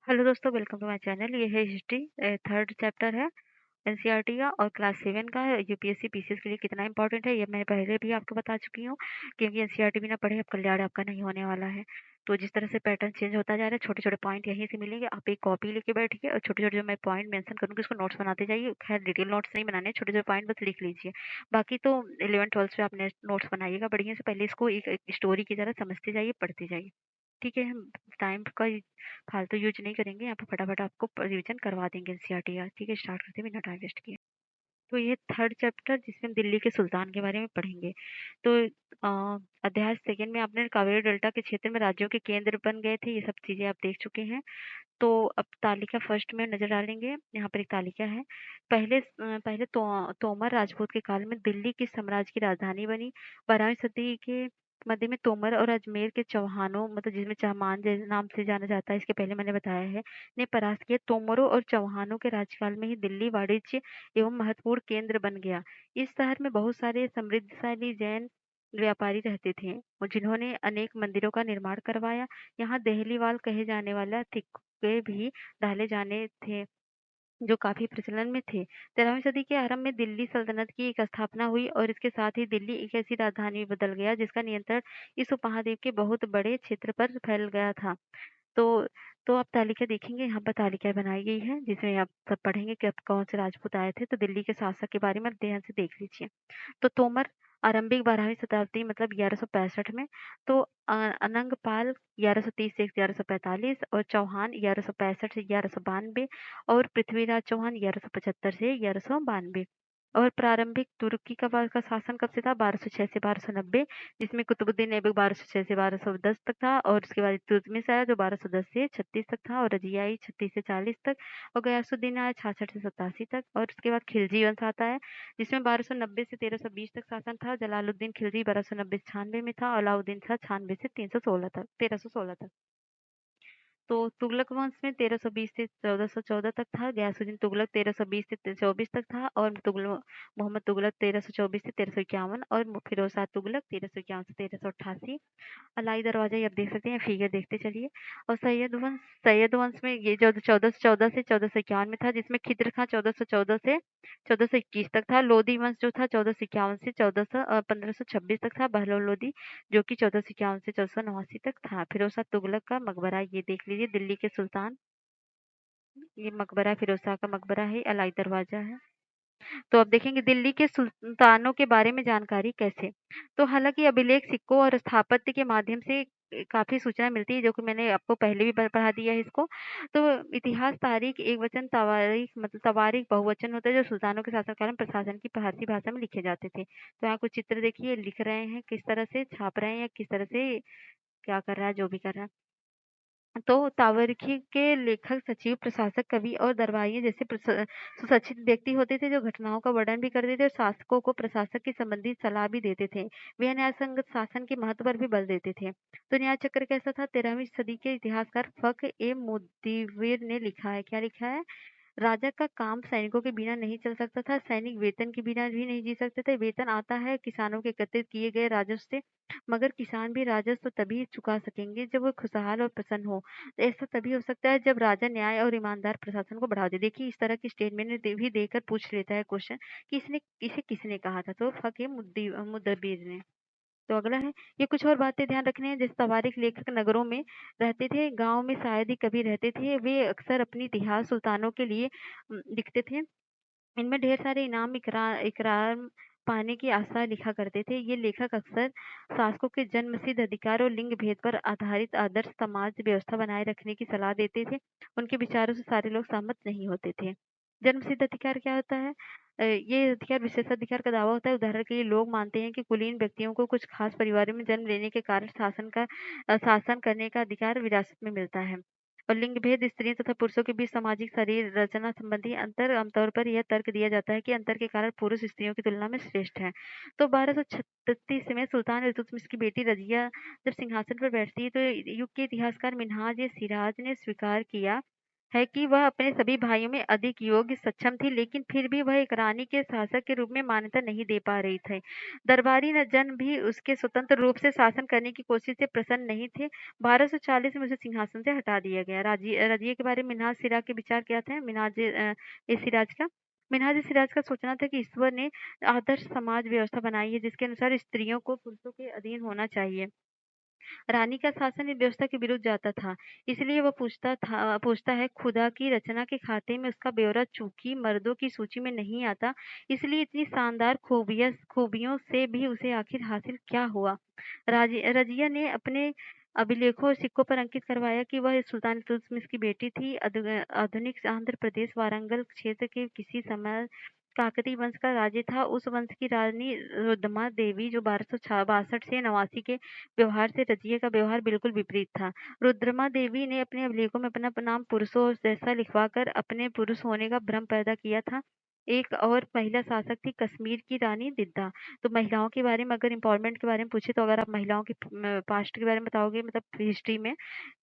Hello दोस्तों, welcome to my channel. ये है हिस्ट्री, थर्ड चैप्टर है एनसीईआरटी का और क्लास 7 का है। यूपीएससी पीसीएस के लिए कितना इंपॉर्टेंट है ये मैं पहले भी आपको बता चुकी हूँ, क्योंकि एनसीईआरटी बिना पढ़े अब कल्याण आपका नहीं होने वाला है। तो जिस तरह से पैटर्न चेंज होता जा रहा है, छोटे छोटे पॉइंट यहीं से मिलेंगे। आप एक कॉपी लेके बैठिए और छोटे छोटे जो मैं पॉइंट मेंशन करूँगी उसको नोट्स बनाते जाइए। खैर डिटेल नोट्स नहीं बनाने, छोटे छोटे पॉइंट बस लिख लीजिए। बाकी तो 11th 12th से आपने नोट्स बनाइएगा बढ़िया से। पहले इसको एक स्टोरी की तरह समझते जाइए, पढ़ते जाइए। ठीक है, हम टाइम का फालतू यूज नहीं करेंगे। यहाँ पे फटाफट आपको रिवीजन करवा देंगे एनसीईआरटी का। ठीक है, स्टार्ट करते हैं बिना टाइम वेस्ट किए। तो ये थर्ड चैप्टर जिसमें हम दिल्ली के सुल्तान के बारे में पढ़ेंगे। तो अध्याय सेकंड में आपने कावेरी डेल्टा के क्षेत्र में राज्यों के केंद्र बन गए थे, ये सब चीजें आप देख चुके हैं। तो अब तालिका फर्स्ट में नजर डालेंगे। यहाँ पर एक तालिका है। पहले तोमर राजपूत के काल में दिल्ली किस साम्राज्य की राजधानी बनी? 12वीं सदी के मध्य में तोमर और अजमेर के चौहानों, मतलब जिसमें चहमान जैसे नाम से जाना जाता है, इसके पहले मैंने बताया है, ने परास्त किया। तोमरों और चौहानों के राजकाल में ही दिल्ली वाणिज्य एवं महत्वपूर्ण केंद्र बन गया। इस शहर में बहुत सारे समृद्धशाली जैन व्यापारी रहते थे और जिन्होंने अनेक मंदिरों का निर्माण करवाया। यहाँ देहलीवाल कहे जाने वाला सिक्के भी डाले जाने थे, जो काफी प्रचलन में थे। 13वीं सदी के आरंभ में दिल्ली सल्तनत की एक स्थापना हुई और इसके साथ ही दिल्ली एक ऐसी राजधानी में बदल गया जिसका नियंत्रण इस उपमहाद्वीप के बहुत बड़े क्षेत्र पर फैल गया था। तो तो आप तालिका देखेंगे, यहाँ पर तालिका बनाई गई है जिसमें आप सब पढ़ेंगे कि अब कौन से राजपूत आए थे। तो दिल्ली के शासक के बारे में आप ध्यान से देख लीजिए। तो तोमर आरंभिक 12वीं शताब्दी मतलब 1165 में। तो अनंगपाल 1130 से 1145 और चौहान 1165 से 1192 और पृथ्वीराज चौहान 1175 से 1192। और प्रारंभिक तुर्की का शासन कब से था? 1206 से 1290, जिसमें कुतुबुद्दीन ऐबक 1206 से 1210 तक था। और उसके बाद इल्तुतमिश आया जो 1210 से 36 तक था, और रजियाई 36 से 40 तक, और गयासुद्दीन आया 66 से 87 तक। और उसके बाद खिलजी वंश आता है जिसमें 1290 से 1320 तक शासन था। जलालुद्दीन खिलजी 1290 से 96 में था, और अलाउद्दीन शाह 96 से 316 तक 1316 तक। तो तुगलक वंश में 1320 से 1414 तक था। गयासुद्दीन तुगलक 1320 से 24 तक था, और मोहम्मद तुगलक 1324 से 1351, और फिरोज शाह तुगलक 1351 से 1388। अलाई दरवाजा ये आप देख सकते हैं, फिगर देखते चलिए। और सैयद वंश में ये जो 1414 से 1451 में था, जिसमें खिद्र खां 1414 से 1421 तक था। लोधी वंश जो था 1451 से 1526 तक था। बहलोल लोधी जो कि 1451 से 1489 तक था। फिरोज शाह तुगलक का मकबरा ये देख लीजिए, दिल्ली के सुल्तान, ये मकबरा फिरोज शाह का मकबरा है, अलाई दरवाजा है। तो अब देखेंगे दिल्ली के सुल्तानों के बारे में जानकारी कैसे। तो हालांकि अभिलेख, सिक्कों और स्थापत्य के माध्यम से काफी सूचना मिलती है, जो कि मैंने आपको पहले भी पढ़ा दिया है इसको। तो इतिहास, तारीख, एक वचन, तवारीख, मतलब तवारीख बहुवचन होता है, जो सुल्तानों के शासनकाल में प्रशासन की फारसी भाषा में लिखे जाते थे। तो यहाँ कुछ चित्र देखिए, लिख रहे हैं किस तरह से, छाप रहे हैं या किस तरह से क्या कर रहा है, जो भी कर रहा है। तो तावरीखी के लेखक, सचिव, प्रशासक, कवि और दरबारिये जैसे सुशिक्षित व्यक्ति होते थे, जो घटनाओं का वर्णन भी करते थे और शासकों को प्रशासक की संबंधित सलाह भी देते थे। वे न्यायसंगत शासन के महत्व पर भी बल देते थे। तो न्याय चक्र कैसा था? 13वीं सदी के इतिहासकार फख ए मुदव्विर ने लिखा है। क्या लिखा है? राजा का काम सैनिकों के बिना नहीं चल सकता था। सैनिक वेतन के बिना भी नहीं जी सकते थे। वेतन आता है किसानों के एकत्रित किए गए राजस्व से, मगर किसान भी राजस्व तभी चुका सकेंगे जब वो खुशहाल और प्रसन्न हो। तो ऐसा तभी हो सकता है जब राजा न्याय और ईमानदार प्रशासन को बढ़ावा दे। देखिए इस तरह की स्टेटमेंट भी देकर पूछ लेता है क्वेश्चन कि इसने इसे किसने कहा था? तो फकीह मुदब्बिर ने। तो अगला है, ये कुछ और बातें ध्यान रखनी है। जैसे तवारीख लेखक नगरों में रहते थे, गांव में शायद ही कभी रहते थे। वे अक्सर अपनी इतिहास सुल्तानों के लिए लिखते थे। इनमें ढेर सारे इनाम, इकरार इकरार पाने की आशा लिखा करते थे। ये लेखक अक्सर शासकों के जन्मसिद्ध अधिकार और लिंग भेद पर आधारित आदर्श समाज व्यवस्था बनाए रखने की सलाह देते थे। उनके विचारों से सारे लोग सहमत नहीं होते थे। जन्मसिद्ध अधिकार क्या होता है? ये अधिकार विशेषाधिकार का दावा होता है। उदाहरण के लिए लोग मानते हैं कि कुलीन व्यक्तियों को कुछ खास परिवारों में जन्म लेने के कारण शासन करने का अधिकार विरासत में मिलता है। और लिंग भेद, स्त्रियों तथा पुरुषों के बीच सामाजिक शरीर रचना संबंधी अंतर, आमतौर पर यह तर्क दिया जाता है कि अंतर के कारण पुरुष स्त्रियों की तुलना में श्रेष्ठ हैं। तो 1236 में सुल्तान इल्तुतमिश की बेटी रजिया जब सिंहासन पर बैठती है, तो युग के इतिहासकार मिन्हाज ए सिराज ने स्वीकार किया है कि वह अपने सभी भाइयों में अधिक योग्य, सक्षम थी, लेकिन फिर भी वह एक रानी के शासक के रूप में मान्यता नहीं दे पा रही थी। दरबारी जन भी उसके स्वतंत्र रूप से शासन करने की कोशिश से प्रसन्न नहीं थे। 1240 में उसे सिंहासन से हटा दिया गया। रजिया के बारे में मिन्हाज सिराज के विचार क्या थे? सिराज का सिराज का सोचना था कि ईश्वर ने आदर्श समाज व्यवस्था बनाई है, जिसके अनुसार स्त्रियों को पुरुषों के अधीन होना चाहिए। रानी का शासन इस व्यवस्था के विरुद्ध जाता था। इसलिए वह पूछता है, खुदा की रचना के खाते में उसका ब्यौरा चूंकि मर्दों की सूची में नहीं आता, इसलिए इतनी शानदार खूबियों से भी उसे आखिर हासिल क्या हुआ? रजिया ने अपने अभिलेखों और सिक्कों पर अंकित करवाया कि वह सुल्तान इल्तुतमिश की बेटी थी। आधुनिक आंध्र प्रदेश वारंगल क्षेत्र के किसी समय काकतीय वंश का राज्य था। उस वंश की रानी रुद्रमा देवी, जो 1262 से 89 के व्यवहार से रजिया का व्यवहार बिल्कुल विपरीत था। रुद्रमा देवी ने अपने अभिलेखों में अपना नाम पुरुषों जैसा लिखवाकर अपने पुरुष होने का भ्रम पैदा किया था। एक और महिला शासक थी, कश्मीर की रानी दिद्दा। तो महिलाओं के बारे में अगर एम्पावरमेंट के बारे में पूछे, तो अगर आप महिलाओं के पास्ट के बारे में बताओगे, मतलब हिस्ट्री में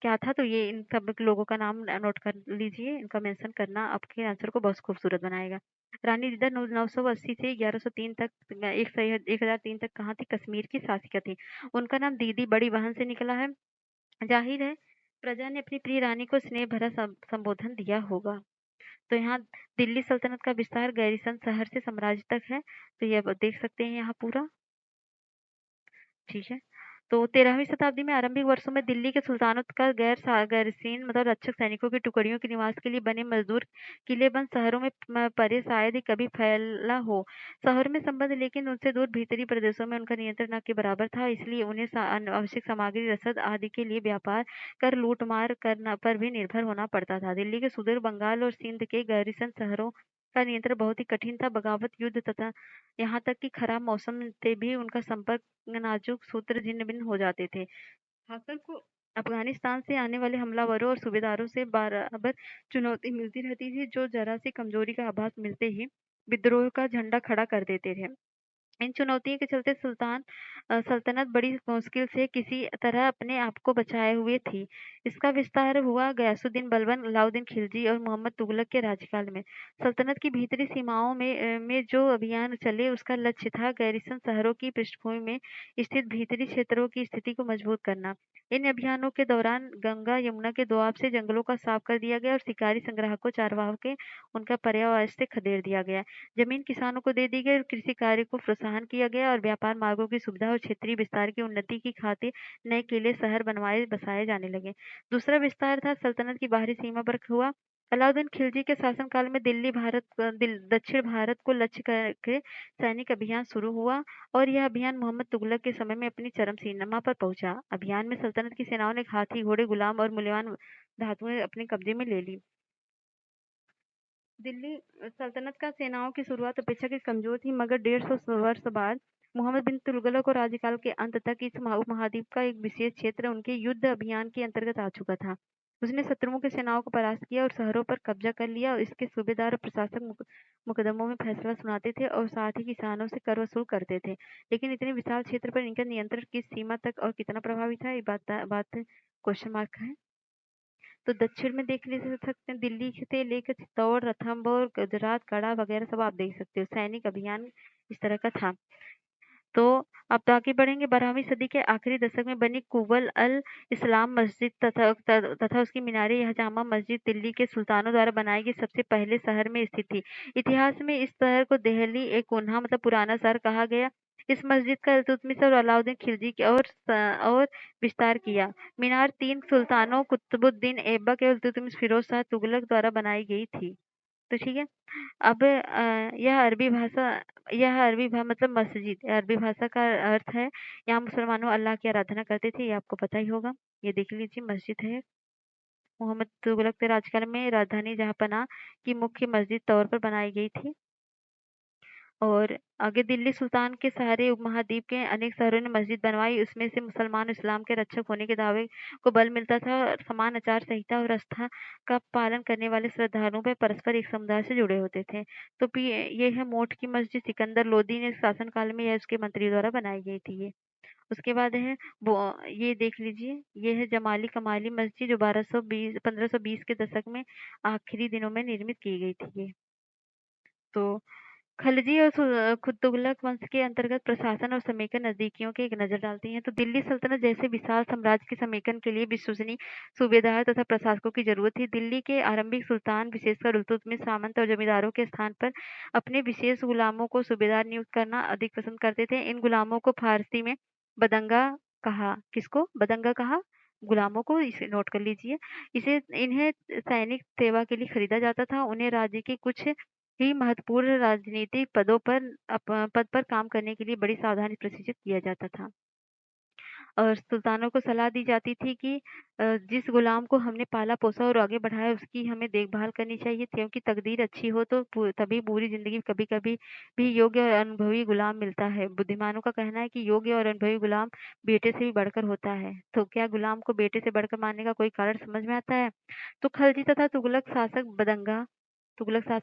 क्या था, तो ये इन सब लोगों का नाम नोट कर लीजिए, इनका मेंशन करना आपके आंसर को बहुत खूबसूरत बनाएगा। रानी दिद्दा 980 से 1103 तक 1003 तक कहाँ थी? कश्मीर की शासिका थी। उनका नाम दीदी बड़ी बहन से निकला है। जाहिर है प्रजा ने अपनी प्रिय रानी को स्नेह भरा संबोधन दिया होगा। तो यहाँ दिल्ली सल्तनत का विस्तार गैरिसन शहर से साम्राज्य तक है। तो ये आप देख सकते हैं यहाँ पूरा। ठीक है। तो 13वीं शताब्दी में आरंभिक वर्षों में दिल्ली के सुल्तानत का गैरसीन मतलब रक्षक सैनिकों की टुकड़ियों के निवास के लिए बने मजदूर किलेबंद शहरों में परे शायद ही कभी फैला हो। शहर में संबंध लेकिन उनसे दूर भीतरी प्रदेशों में उनका नियंत्रण न के बराबर था, इसलिए उन्हें आवश्यक सामग्री, रसद आदि के लिए व्यापार कर लूटमार करना पर भी निर्भर होना पड़ता था। दिल्ली के सुदूर बंगाल और सिंध के गैरिसन शहरों का नियंत्रण बहुत ही कठिन था। बगावत, युद्ध तथा यहाँ तक कि खराब मौसम से भी उनका संपर्क नाजुक सूत्र छिन्न भिन्न हो जाते थे। ठाकर को अफगानिस्तान से आने वाले हमलावरों और सूबेदारों से बराबर चुनौती मिलती रहती थी, जो जरा सी कमजोरी का आभास मिलते ही विद्रोह का झंडा खड़ा कर देते थे। इन चुनौतियों के चलते सल्तनत बड़ी मुश्किल से किसी तरह अपने आप को बचाए हुए थी। इसका विस्तार हुआ गयासुद्दीन बलबन, अलाउद्दीन खिलजी और मोहम्मद तुगलक के राज्यकाल में। सल्तनत की भीतरी सीमाओं में जो अभियान चले, उसका लक्ष्य था गैरिसन शहरों की पृष्ठभूमि में स्थित भीतरी क्षेत्रों की स्थिति को मजबूत करना। इन अभियानों के दौरान गंगा यमुना के दोआब से जंगलों का साफ कर दिया गया और शिकारी संग्राहकों चारवाहों के उनका पर्यावरण से खदेड़ दिया गया। जमीन किसानों को दे दी गई और कृषि कार्य को प्रोत्साहन किया गया और व्यापार मार्गों की सुविधा और क्षेत्रीय विस्तार की उन्नति की खातिर नए किले, शहर बसाए जाने लगे। दूसरा विस्तार था सल्तनत की बाहरी सीमा पर हुआ। अलाउद्दीन खिलजी के शासनकाल में दक्षिण भारत को लक्ष्य करके सैनिक अभियान शुरू हुआ और यह अभियान मोहम्मद तुगलक के समय में अपनी चरम सीमा पर पहुंचा। अभियान में सल्तनत की सेनाओं ने हाथी, घोड़े, गुलाम और मूल्यवान धातुएं अपने कब्जे में ले ली। दिल्ली सल्तनत का सेनाओं की शुरुआत अपेक्षाकृत कमजोर थी, मगर 150 वर्ष बाद मोहम्मद बिन तुगलक और राज्यकाल के अंत तक इस उपमहाद्वीप का एक विशेष क्षेत्र उनके युद्ध अभियान के अंतर्गत आ चुका था। उसने शत्रुओं की सेनाओं को परास्त किया और शहरों पर कब्जा कर लिया और इसके सूबेदार और प्रशासक मुकदमों में फैसला सुनाते थे और साथ ही किसानों से कर वसूल करते थे। लेकिन इतने विशाल क्षेत्र पर इनका नियंत्रण किस सीमा तक और कितना प्रभावी था, ये बात क्वेश्चन मार्क है। तो दक्षिण में देख ले सकते हैं, दिल्ली से लेकर चित्तौड़, रणथंभौर, गुजरात, कड़ा वगैरह सब आप देख सकते हो। सैनिक अभियान इस तरह का था। तो अब तो आगे बढ़ेंगे। 12वीं सदी के आखिरी दशक में बनी कुबल अल इस्लाम मस्जिद तथा उसकी मीनारे, यह जामा मस्जिद दिल्ली के सुल्तानों द्वारा बनाई गई सबसे पहले शहर में स्थित थी। इतिहास में इस शहर को देहली ए कुन्हा मतलब पुराना शहर कहा गया। इस मस्जिद का इल्तुतमिश और अलाउद्दीन खिलजी की और विस्तार किया। मीनार 3 सुल्तानों कुतुबुद्दीन ऐबक और इल्तुतमिश फिरोज शाह तुगलक द्वारा बनाई गई थी। तो ठीक है। अब यह अरबी भा मतलब मस्जिद अरबी भाषा का अर्थ है। यहाँ मुसलमानों अल्लाह की आराधना करते थे, ये आपको पता ही होगा। ये देख लीजिए, मस्जिद है। मोहम्मद तुगलक के राजकाल में राजधानी जहांपनाह की मुख्य मस्जिद तौर पर बनाई गई थी। और आगे दिल्ली सुल्तान के सहारे उपमहाद्वीप के अनेक शहरों ने मस्जिद बनवाई। उसमें से मुसलमान इस्लाम के रक्षक होने के दावे को बल मिलता था और समान आचार संहिता और आस्था का पालन करने वाले श्रद्धालुओं पर परस्पर एक समुदाय से जुड़े होते थे। तो ये है मोट की मस्जिद। सिकंदर लोदी ने शासनकाल में यह उसके मंत्री द्वारा बनाई गई थी ये। उसके बाद है वो ये देख लीजिए, ये है जमाली कमाली मस्जिद जो 1520 के दशक में आखिरी दिनों में निर्मित की गई थी ये। तो खलजी और तुगलक वंश के अंतर्गत प्रशासन और समेकन नजदीकियों की एक नजर डालती हैं। तो दिल्ली सल्तनत जैसे विशाल साम्राज्य के समेकन के लिए विश्वसनीय सूबेदार तथा प्रशासकों की जरूरत थी। दिल्ली के आरंभिक सुल्तान विशेषकर इल्तुतमिश सामंत और जमींदारों के स्थान पर अपने विशेष गुलामों को सूबेदार नियुक्त करना अधिक पसंद करते थे। इन गुलामों को फारसी में बदंगा कहा। किसको बदंगा कहा? गुलामों को। इसे नोट कर लीजिए। इसे इन्हें सैनिक सेवा के लिए खरीदा जाता था। उन्हें राज्य के कुछ ही महत्वपूर्ण राजनीतिक पद पर काम करने के लिए बड़ी सावधानी प्रशिक्षित किया जाता था। और सुल्तानों को सलाह दी जाती थी कि जिस गुलाम को हमने पाला पोसा और आगे बढ़ाया उसकी हमें देखभाल करनी चाहिए, क्योंकि तकदीर अच्छी हो तो तभी पूरी जिंदगी कभी कभी भी योग्य और अनुभवी गुलाम मिलता है। बुद्धिमानों का कहना है कि योग्य और अनुभवी गुलाम बेटे से भी बढ़कर होता है। तो क्या गुलाम को बेटे से बढ़कर मानने का कोई कारण समझ में आता है? तो खलजी तथा तुगलक शासक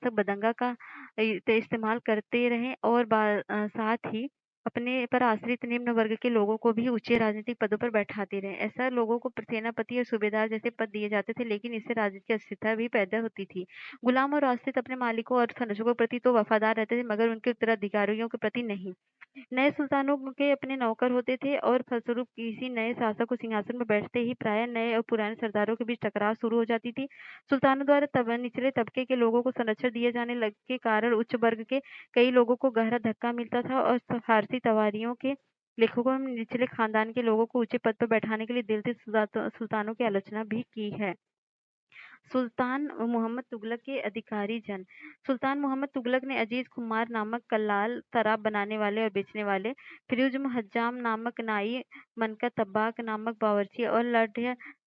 बदंगा का इस्तेमाल करते रहे और साथ ही अपने पर आश्रित निम्न वर्ग के लोगों को भी उच्च राजनीतिक पदों पर बैठाते रहे। ऐसा लोगों को सेनापति और सूबेदार जैसे पद दिए जाते थे, लेकिन इससे राजनीतिक अस्थिरता भी पैदा होती थी। गुलाम और आश्रित अपने मालिकों और संरक्षकों के प्रति तो वफादार रहते थे, मगर उनके उत्तराधिकारियों के प्रति नहीं। नए सुल्तानों के अपने नौकर होते थे और फलस्वरूप किसी नए शासक को सिंहासन पर बैठते ही प्राय नए और पुराने सरदारों के बीच टकराव शुरू हो जाती थी। सुल्तानों द्वारा तब निचले तबके के लोगों को संरक्षण दिए जाने लग के कारण उच्च वर्ग के कई लोगों को गहरा धक्का मिलता था और फारसी तवारियों के लेखकों ने निचले खानदान के लोगों को ऊंचे पद पर बैठाने के लिए दिल से सुल्तानों की आलोचना भी की है। सुल्तान मोहम्मद तुगलक के अधिकारी जन। सुल्तान मोहम्मद तुगलक ने अजीज खुमार नामक कल्लाल, शराब बनाने वाले और बेचने वाले, फिरोज हज्जाम नामक नाई, मनका तब्बाक नामक बावर्ची और लड्ढ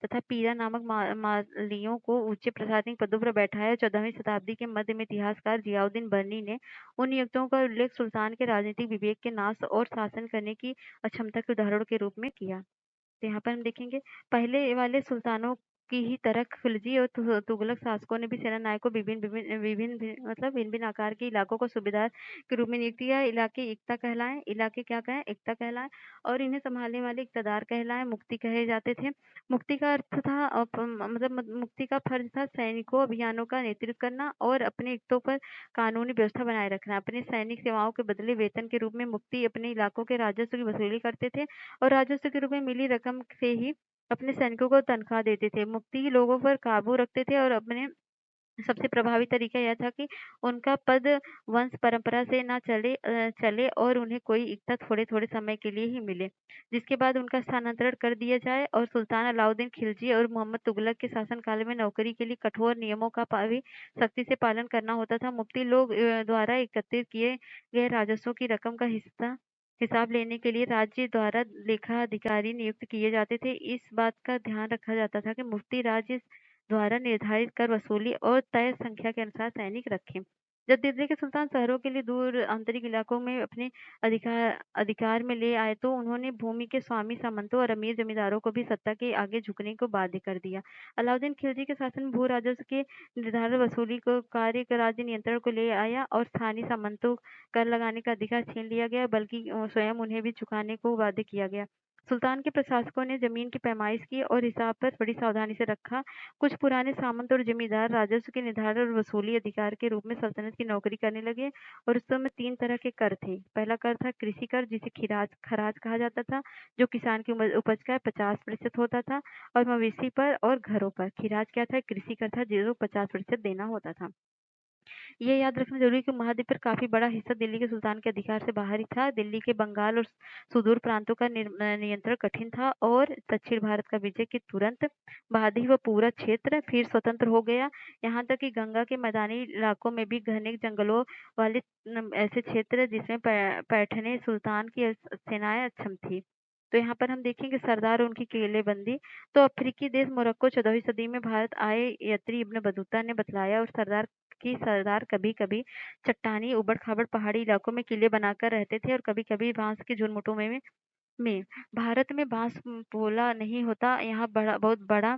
तथा पीरा नामक मालियों को ऊंचे प्रशासनिक पदों पर बैठाया। 14वीं शताब्दी के मध्य में इतिहासकार जियाउद्दीन बर्नी ने उन नियुक्तियों का उल्लेख सुल्तान के राजनीतिक विवेक के नाश और शासन करने की अक्षमता के उदाहरण के रूप में किया। तो यहाँ पर हम देखेंगे पहले वाले सुल्तानों की ही तरह खिलजी और तुगलक शासकों ने भी सेना नायकों मतलब भिन्न भिन्न आकार के इलाकों को सूबेदार के रूप में नियुक्त किया। इलाके क्या कहें? एकता कहलाए और इन्हें संभालने वाले इक़्तिदार कहलाए, मुफ्ती कहे जाते थे। मुफ्ती का अर्थ था मुफ्ती का फर्ज था सैनिकों अभियानों का नेतृत्व करना और अपने इक्तों पर कानूनी व्यवस्था बनाए रखना। अपने सैनिक सेवाओं के बदले वेतन के रूप में मुफ्ती अपने इलाकों के राजस्व की वसूली करते थे और राजस्व के रूप में मिली रकम से ही अपने सैनिकों को तनख्वाह देते थे। मुफ्ती लोगों पर काबू रखते थे और अपने सबसे प्रभावी तरीका यह था कि उनका पद वंश परंपरा से ना चले और उन्हें कोई इक्ता थोड़े-थोड़े समय के लिए ही मिले, जिसके बाद उनका स्थानांतरण कर दिया जाए। और सुल्तान अलाउद्दीन खिलजी और मोहम्मद तुगलक के शासनकाल में नौकरी के लिए कठोर नियमों का भी सख्ती से पालन करना होता था। मुफ्ती लोग द्वारा एकत्रित किए गए राजस्व की रकम का हिसाब लेने के लिए राज्य द्वारा लेखा अधिकारी नियुक्त किए जाते थे। इस बात का ध्यान रखा जाता था कि मुफ्ती राज्य द्वारा निर्धारित कर वसूली और तय संख्या के अनुसार सैनिक रखें। जब दिल्ली के सुल्तान शहरों के लिए दूर आंतरिक इलाकों में अपने अधिकार में ले आए तो उन्होंने भूमि के स्वामी सामंतों और अमीर जमींदारों को भी सत्ता के आगे झुकने को बाध्य कर दिया। अलाउद्दीन खिलजी के शासन में भू राजस्व के निर्धारण वसूली को कार्य का राज्य नियंत्रण को ले आया और स्थानीय सामंतों कर लगाने का अधिकार छीन लिया गया, बल्कि स्वयं उन्हें भी चुकाने को बाध्य किया गया। सुल्तान के प्रशासकों ने जमीन की पैमाइश की और हिसाब पर बड़ी सावधानी से रखा। कुछ पुराने सामंत और जमींदार राजस्व के निर्धारण और वसूली अधिकार के रूप में सल्तनत की नौकरी करने लगे और उस समय 3 तरह के कर थे। पहला कर था कृषि कर, जिसे खराज कहा जाता था, जो किसान की उपज का 50% होता था, और मवेशी पर और घरों पर। खिराज क्या था? कृषि कर था, जो 50% देना होता था। ये याद रखना जरूरी है कि महाद्वीप पर काफी बड़ा हिस्सा दिल्ली के सुल्तान के अधिकार से बाहर ही था। दिल्ली के बंगाल और सुदूर प्रांतों का नियंत्रण कठिन था और दक्षिण भारत का विजय के तुरंत बाद ही वह पूरा क्षेत्र फिर स्वतंत्र हो गया। यहाँ तक कि गंगा के मैदानी इलाकों में भी घने जंगलों वाले ऐसे क्षेत्र जिसमें पैठने सुल्तान की सेनाएं अक्षम थी। तो यहाँ पर हम देखेंगे सरदार और उनकी किलेबंदी। तो अफ्रीकी देश मोरक्को 14वीं सदी में भारत आए यात्री इब्न बतूता ने बतलाया और सरदार कभी-कभी चट्टानी उबड़-खाबड़ पहाड़ी इलाकों में किले बनाकर रहते थे और कभी-कभी बांस के झुरमुटों में भारत में बांस पोला नहीं होता, यहाँ बहुत बड़ा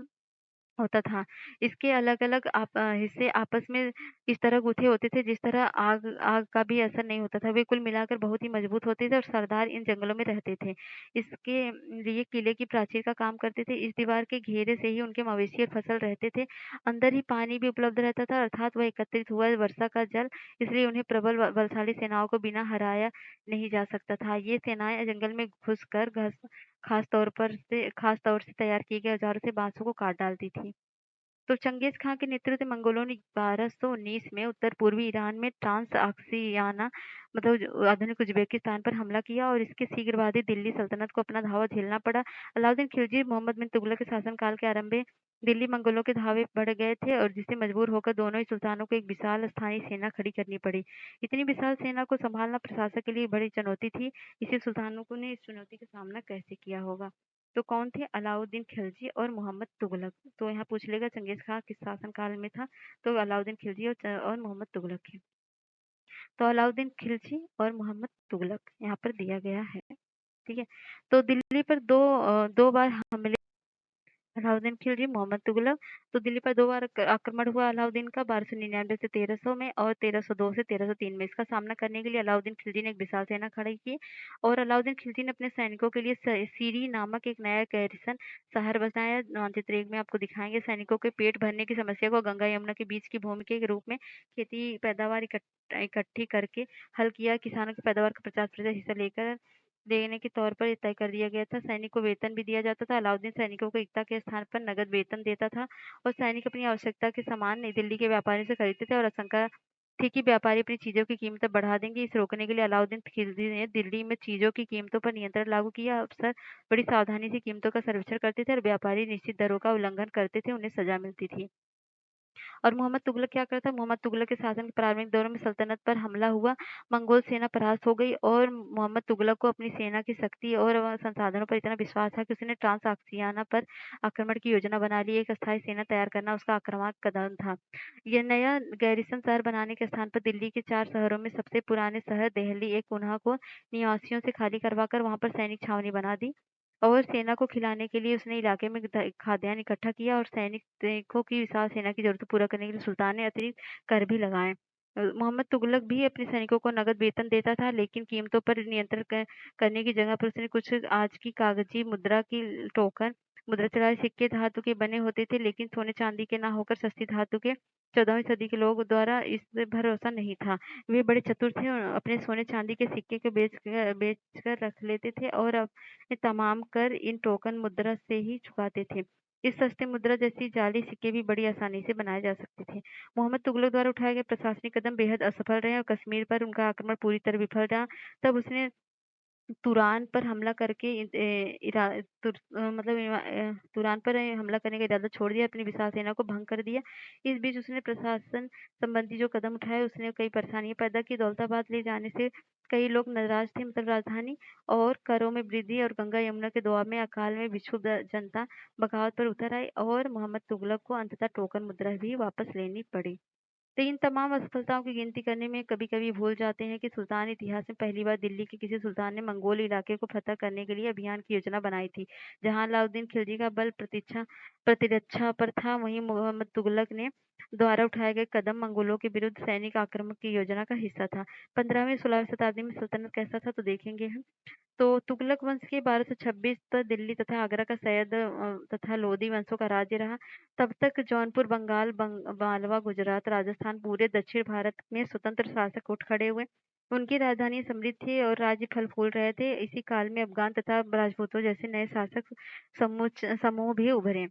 होता था। इसके अलग-अलग हिस्से आपस में इस तरह गुथे होते थे जिस तरह आग आग का भी असर नहीं होता था। वे कुल मिलाकर बहुत ही मजबूत होते थे और सरदार इन जंगलों में रहते थे। इसके लिए किले की प्राचीर का काम करते थे। इस दीवार के घेरे से ही उनके मवेशी और फसल रहते थे। अंदर ही पानी भी उपलब्ध रहता था अर्थात वह एकत्रित हुआ वर्षा का जल, इसलिए उन्हें प्रबल बलशाली सेनाओं को बिना हराया नहीं जा सकता था। ये सेनाएँ जंगल में घुसकर खास तौर से तैयार किए गए औजारों से बाँसों को काट डालती थी। तो चंगेज़ खां के नेतृत्व में मंगोलों ने 1219 में उत्तर-पूर्वी ईरान में ट्रांसअक्सियाना मतलब जो आधुनिक उज़्बेकिस्तान पर हमला किया और इसके शीघ्र बाद ही दिल्ली सल्तनत को अपना धावा झेलना पड़ा। अलाउद्दीन खिलजी मोहम्मद बिन तुगलक के शासनकाल के आरंभ में दिल्ली मंगोलों के धावे बढ़ गए थे और जिससे मजबूर होकर दोनों ही सुल्तानों को एक विशाल स्थानीय सेना खड़ी करनी पड़ी। इतनी विशाल सेना को संभालना प्रशासक के लिए बड़ी चुनौती थी। इसी सुल्तानों को ने इस चुनौती का सामना कैसे किया होगा? तो कौन थे? अलाउद्दीन खिलजी और मोहम्मद तुगलक। तो यहाँ पूछ लेगा चंगेज़ खां किस शासनकाल में था? तो अलाउद्दीन खिलजी और मोहम्मद तुगलक के। तो अलाउद्दीन खिलजी और मोहम्मद तुगलक यहाँ पर दिया गया है। ठीक है? तो दिल्ली पर 2 बार हमले अलाउद्दीन खिलजी, मोहम्मद तुगलक। तो दिल्ली पर 2 बार आक्रमण हुआ अलाउद्दीन का 1299 से 1300 में और 1302 से 1303 में। इसका सामना करने के लिए अलाउद्दीन खिलजी ने एक विशाल सेना खड़ी की और अलाउद्दीन खिलजी ने अपने सैनिकों के लिए सीरी नामक एक नया गैरिसन शहर बसाया। मानचित्र 1 में आपको दिखाएँगे सैनिकों के पेट भरने की समस्या को गंगा यमुना के बीच की भूमि के रूप में खेती पैदावार इकट्ठी करके हल किया। किसानों की पैदावार का 50% हिस्सा लेकर देने के तौर पर ये तय कर दिया गया था। सैनिक को वेतन भी दिया जाता था। अलाउद्दीन सैनिकों को एकता के स्थान पर नगद वेतन देता था और सैनिक अपनी आवश्यकता के सामान नई दिल्ली के व्यापारियों से खरीदते थे और आशंका थी कि व्यापारी अपनी चीजों की कीमतें बढ़ा देंगे। इसे रोकने के लिए अलाउद्दीन खिलजी ने दिल्ली में चीजों की कीमतों पर नियंत्रण लागू किया। अफसर बड़ी सावधानी से कीमतों का सर्वेक्षण करते थे और व्यापारी निश्चित दरों का उल्लंघन करते थे, उन्हें सजा मिलती थी। और मोहम्मद तुगलक क्या करता? मोहम्मद तुगलक के शासन के प्रारंभिक दौर में सल्तनत पर हमला हुआ, मंगोल सेना परास्त हो गई और मोहम्मद तुगलक को अपनी सेना की शक्ति और संसाधनों पर इतना विश्वास था कि उसने ट्रांस पर आक्रमण की योजना बना ली। एक अस्थायी सेना तैयार करना उसका आक्रामक कदम था। यह नया गैरिसन शहर बनाने के स्थान पर दिल्ली के 4 शहरों में सबसे पुराने शहर देहली एक पुनः को निवासियों से खाली करवाकर वहां पर सैनिक छावनी बना दी। और सेना को खिलाने के लिए उसने इलाके में खाद्यान्न इकट्ठा किया और सैनिकों की विशाल सेना की जरूरत पूरा करने के लिए सुल्तान ने अतिरिक्त कर भी लगाए। मोहम्मद तुगलक भी अपने सैनिकों को नगद वेतन देता था लेकिन कीमतों पर नियंत्रण करने की जगह पर उसने कुछ आज की कागजी मुद्रा की टोकन मुद्रा चढ़ाए सिक्के धातु के बने होते थे लेकिन सोने चांदी के ना होकर सस्ती धातु के 14वीं सदी के लोगों द्वारा इस पे भरोसा नहीं था। वे बड़े चतुर थे और अपने सोने चांदी के सिक्के को बेच कर रख लेते थे और तमाम कर इन टोकन मुद्रा से ही चुकाते थे। इस सस्ते मुद्रा जैसी जाली सिक्के भी बड़ी आसानी से बनाए जा सकते थे। मोहम्मद तुगलक द्वारा उठाए गए प्रशासनिक कदम बेहद असफल रहे और कश्मीर पर उनका आक्रमण पूरी तरह विफल रहा। तब उसने तुरान पर हमला करके तुरान पर हमला करने का इरादा छोड़ दिया, अपनी विशाल सेना को भंग कर दिया। इस बीच उसने प्रशासन संबंधी जो कदम उठाए, उसने कई परेशानियां पैदा की। दौलताबाद ले जाने से कई लोग नाराज थे, मतलब राजधानी और करों में वृद्धि और गंगा यमुना के दोआब में अकाल में विक्षुब्ध जनता बगावत पर उतर आई और मोहम्मद तुगलक को अंततः टोकन मुद्रा भी वापस लेनी पड़ी। तो इन तमाम असफलताओं की गिनती करने में कभी-कभी भूल जाते हैं कि सुल्तान इतिहास में पहली बार दिल्ली के किसी सुल्तान ने मंगोल इलाके को फतह करने के लिए अभियान की योजना बनाई थी। जहां अलाउद्दीन खिलजी का बल प्रतिरक्षा पर था, वहीं मोहम्मद तुगलक ने द्वारा उठाए गए कदम मंगोलों के विरुद्ध सैनिक आक्रमण की योजना का हिस्सा था। 15वीं 16वीं शताब्दी में सल्तनत कैसा था तो देखेंगे हम। तो तुगलक वंश के 1226 तक दिल्ली तथा आगरा का सैयद तथा लोधी वंशों का राज्य रहा। तब तक जौनपुर, बंगाल, मालवा, गुजरात, राजस्थान पूरे दक्षिण भारत में स्वतंत्र शासक उठ खड़े हुए। उनकी राजधानी समृद्ध थी और राज्य फल फूल रहे थे। इसी काल में अफगान तथा राजपूतों जैसे नए शासक समूह भी उभरे।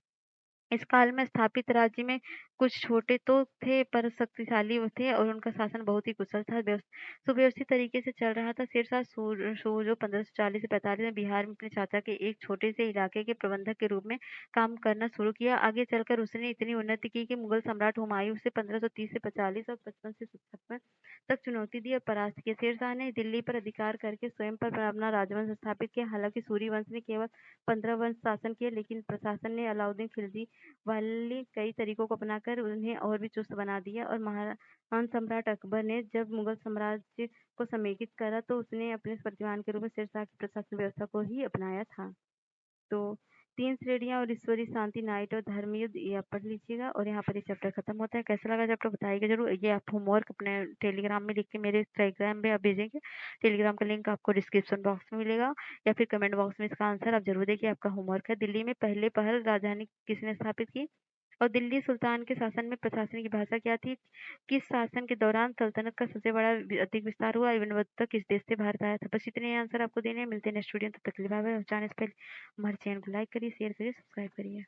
इस काल में स्थापित राज्य में कुछ छोटे तो थे पर शक्तिशाली वो थे और उनका शासन बहुत ही कुशल था, सुव्यवस्थित तरीके से चल रहा था। शेरशाह सूर्य 1540 से 45 में बिहार में अपने चाचा के एक छोटे से इलाके के प्रबंधक के रूप में काम करना शुरू किया। आगे चलकर उसने इतनी उन्नति की कि मुगल सम्राट हुमायूं से 1530 से 45 और 55 से 56 तक चुनौती दी और परास्त किया। शेरशाह ने दिल्ली पर अधिकार करके स्वयं पर अपना राजवंश स्थापित किया। हालांकि सूरी वंश ने केवल 15 वर्ष शासन किया लेकिन प्रशासन ने अलाउद्दीन खिलजी वाले कई तरीकों को अपनाकर उन्हें और भी चुस्त बना दिया और महान सम्राट अकबर ने जब मुगल साम्राज्य को समेकित करा तो उसने अपने प्रतिमान के रूप में शेरशाह की प्रशासन व्यवस्था को ही अपनाया था। तो तीन श्रेणियाँ और ईश्वरीय शांति, नाइट और धर्म युद्ध, ये आप पढ़ लीजिएगा और यहाँ पर ये चैप्टर खत्म होता है। कैसा लगा चैप्टर बताइएगा जरूर। ये आप होमवर्क अपने टेलीग्राम में लिख के मेरे टेलीग्राम में आप भेजेंगे। टेलीग्राम का लिंक आपको डिस्क्रिप्शन बॉक्स में मिलेगा या फिर कमेंट बॉक्स में। इसका आंसर आप जरूर देखिए, आपका होमवर्क है। दिल्ली में पहले पहल राजधानी किसने स्थापित की? और दिल्ली सुल्तान के शासन में प्रशासनिक भाषा क्या थी? किस शासन के दौरान सल्तनत का सबसे बड़ा अधिक विस्तार हुआ? विनोद किस देश से भारत आया था? बस इतने आंसर आपको देने हैं। मिलते हैं नेक्स्ट वीडियो में, तब तक के लिए बाय बाय। और जाने से पहले हमारे चैनल को लाइक करिए, शेयर करिए, सब्सक्राइब करिए।